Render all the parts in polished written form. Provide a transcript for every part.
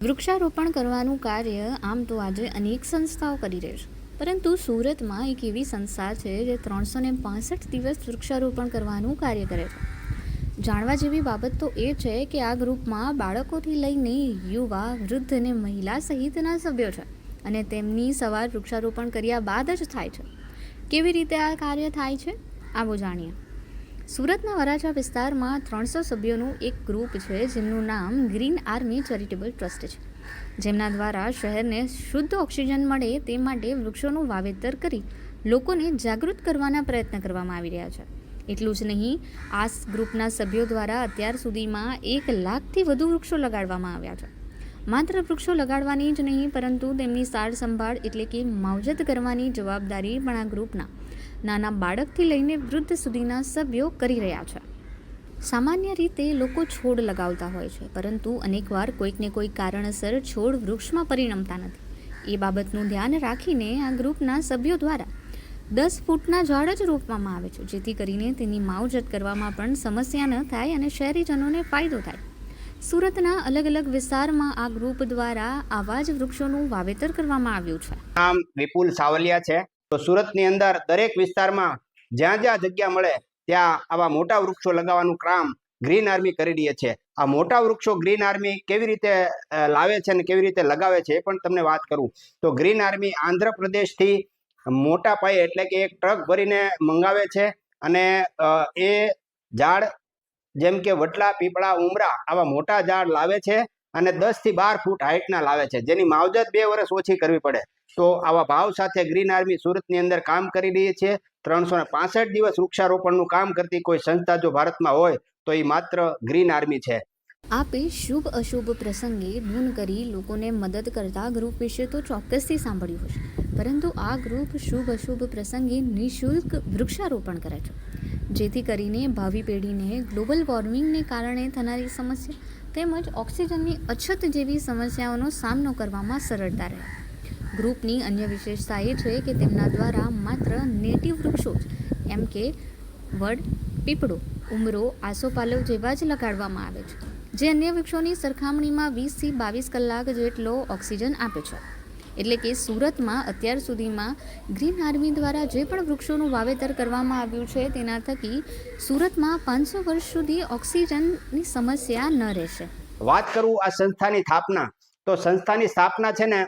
વૃક્ષારોપણ કરવાનું કાર્ય આમ તો આજે અનેક સંસ્થાઓ કરી રહી છે, પરંતુ સુરતમાં એક એવી સંસ્થા છે જે 365 દિવસ વૃક્ષારોપણ કરવાનું કાર્ય કરે છે. જાણવા જેવી બાબત તો એ છે કે આ ગ્રુપમાં બાળકોથી લઈને યુવા, વૃદ્ધ અને મહિલા સહિતના સભ્યો છે અને તેમની સવાર વૃક્ષારોપણ કર્યા બાદ જ થાય છે. કેવી રીતે આ કાર્ય થાય છે, આવો જાણીએ. સુરતના વરાછા વિસ્તારમાં 300 સભ્યોનું એક ગ્રુપ છે જેમનું નામ ગ્રીન આર્મી ચેરિટેબલ ટ્રસ્ટ છે, જેમના દ્વારા શહેરને શુદ્ધ ઓક્સિજન મળે તે માટે વૃક્ષોનું વાવેતર કરી લોકોને જાગૃત કરવાના પ્રયત્ન કરવામાં આવી રહ્યા છે. એટલું જ નહીં, આ ગ્રુપના સભ્યો દ્વારા અત્યાર સુધીમાં 1 લાખથી વધુ વૃક્ષો લગાડવામાં આવ્યા છે. માત્ર વૃક્ષો લગાડવાની જ નહીં, પરંતુ તેમની સાર સંભાળ એટલે કે માવજત કરવાની જવાબદારી પણ આ ગ્રુપના નાના બાળકથી લઈને વૃદ્ધ સુધીના સભ્યો કરી રહ્યા છે. સામાન્ય રીતે લોકો છોડ લગાવતા હોય છે, પરંતુ અનેકવાર કોઈકને કોઈ કારણસર છોડ વૃક્ષમાં પરિણમતા નથી. એ બાબતનું ધ્યાન રાખીને આ ગ્રુપના સભ્યો દ્વારા 10 ફૂટના ઝાડ જ રોપવામાં આવે છે, જેથી કરીને તેની માવજત કરવામાં પણ સમસ્યા ન થાય અને શહેરીજનોને ફાયદો થાય. સુરતના અલગ અલગ વિસ્તારમાં આ ગ્રુપ દ્વારા આવા જ વૃક્ષોનું વાવેતર કરવામાં આવ્યું છે. નામ વિપુલ સાવલિયા છે. તો સુરતની અંદર દરેક વિસ્તારમાં જ્યાં જ્યાં જગ્યા મળે ત્યાં આવા મોટા વૃક્ષો લગાવવાનું કામ ગ્રીન આર્મી કરી રહી છે. આ મોટા વૃક્ષો ગ્રીન આર્મી કેવી રીતે લાવે છે અને કેવી રીતે લગાવે છે એ પણ તમને વાત કરું તો ગ્રીન આર્મી આંધ્રપ્રદેશથી મોટા પાયે એટલે કે એક ટ્રક ભરીને મંગાવે છે અને એ ઝાડ જેમ કે વટલા, પીપળા, ઉમરા આવા મોટા ઝાડ લાવે છે અને 10 થી 12 ફૂટ હાઇટના લાવે છે, જેની માવજત 2 વર્ષ ઓછી કરવી પડે. તો આવા ભાવ સાથે ગ્રીન આર્મી સુરતની અંદર કામ કરી રહી છે. 365 દિવસ વૃક્ષારોપણનું કામ કરતી કોઈ સંસ્થા જો ભારતમાં હોય તો એ માત્ર ગ્રીન આર્મી છે. આપે શુભ અશુભ પ્રસંગે ધૂન કરી લોકોને મદદ કરતા ગ્રુપ વિશે તો ચોક્કસથી સાંભળ્યું હશે, પરંતુ આ ગ્રુપ શુભ અશુભ પ્રસંગે નિઃશુલ્ક વૃક્ષારોપણ કરે છે, જેથી કરીને ભાવિ પેઢીને ગ્લોબલ વોર્મિંગને કારણે થનારી સમસ્યા તેમજ ઓક્સિજનની અછત જેવી સમસ્યાઓનો સામનો કરવામાં સરળતા રહે. ગ્રુપની અન્ય વિશેષતા એ છે કે તેમના દ્વારા માત્ર નેટિવ વૃક્ષો જ એમ કે વડ, પીપળો, ઉમરો, આસોપાલવ જેવા જ લગાડવામાં આવે છે, જે અન્ય વૃક્ષોની સરખામણીમાં 20 થી 22 કલાક જેટલો ઓક્સિજન આપે છે. એટલે કે સુરતમાં અત્યાર સુધીમાં ગ્રીન આર્મી દ્વારા જે પણ વૃક્ષોનું વાવેતર કરવામાં આવ્યું છે તેના થકી સુરતમાં 500 વર્ષ સુધી ઓક્સિજનની સમસ્યા ન રહેશે. વાત કરું આ સંસ્થાની સ્થાપના, તો સંસ્થાની સ્થાપના છે ને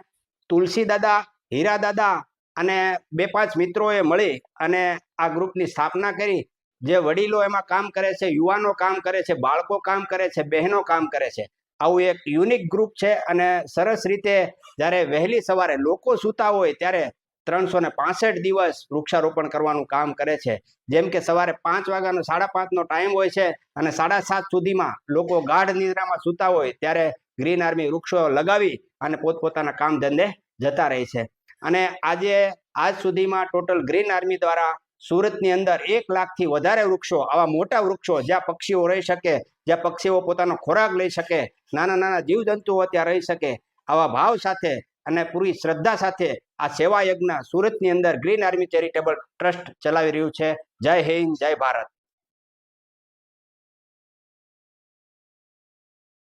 તુલસી દાદા, હીરા દાદા અને 2-5 મિત્રોએ મળી અને આ ગ્રુપની સ્થાપના કરી. જે વડીલો એમાં કામ કરે છે, યુવાનો કામ કરે છે, બાળકો કામ કરે છે, બહેનો કામ કરે છે. આવું એક યુનિક ગ્રુપ છે અને સરસ રીતે જ્યારે વહેલી સવારે લોકો સૂતા હોય ત્યારે 365 દિવસ વૃક્ષારોપણ કરવાનું કામ કરે છે. જેમ કે સવારે 5 વાગ્યાનો 5:30નો ટાઈમ હોય છે અને 7:30 સુધીમાં લોકો ગાઢ નિદ્રામાં સૂતા હોય ત્યારે ગ્રીન આર્મી વૃક્ષો લગાવી અને પોતપોતાના કામ ધંધે જતા રહે છે. અને આજે આજ સુધીમાં ટોટલ ગ્રીન આર્મી દ્વારા સુરતની અંદર 1 લાખથી વધારે વૃક્ષો, આવા મોટા વૃક્ષો જ્યાં પક્ષીઓ રહી શકે, જ્યાં પક્ષીઓ પોતાનો ખોરાક લઈ શકે, નાના નાના જીવજંતુઓ ત્યાં રહી શકે, આવા ભાવ સાથે અને પૂરી શ્રદ્ધા સાથે આ સેવા યજ્ઞ સુરતની અંદર ગ્રીન આર્મી ચેરિટેબલ ટ્રસ્ટ ચલાવી રહ્યું છે. જય હિન્દ, જય ભારત.